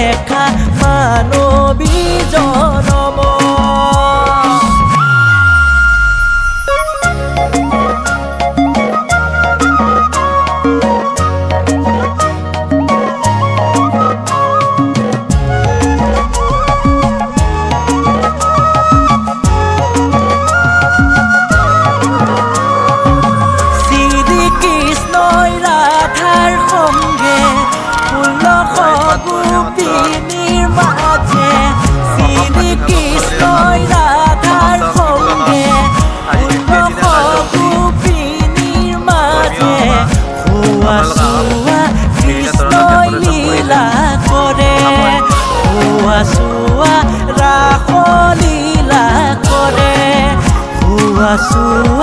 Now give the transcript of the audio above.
দেখা মানবী জনম গোপিনীর মাঝে শ্রীকৃষ্ণই রাধার সঙ্গে গোপিনীর মাঝে হুয়া সুয়া কৃষ্ণই লীলা করে হুয়া সুয়া রাস লীলা করে হুয়া সুয়া